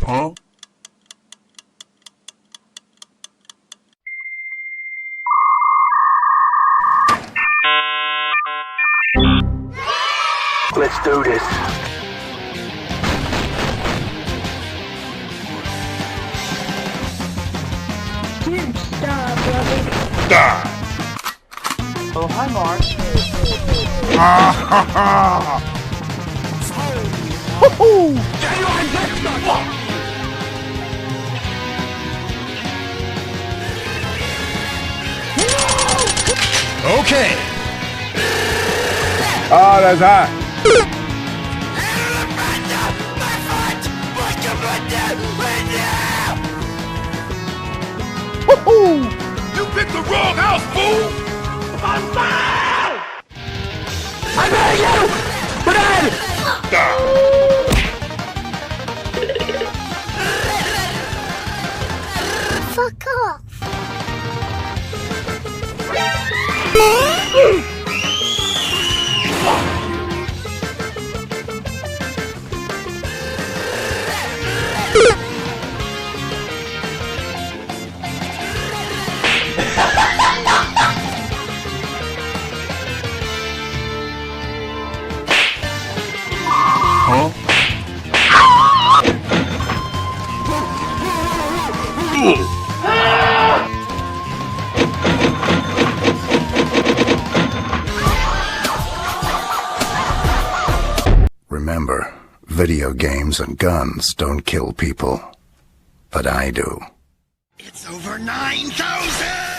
Huh? Let's do this. Dude, stop, brother. Die! Oh, hi, Mark. Ha ha ha! Woohoo! Okay! Oh, that's hot! Woohoo! You picked the wrong house, fool! On fire! I'm at you! Grenade! Fuck off. Huh? Remember, video games and guns don't kill people. But I do. It's over 9,000!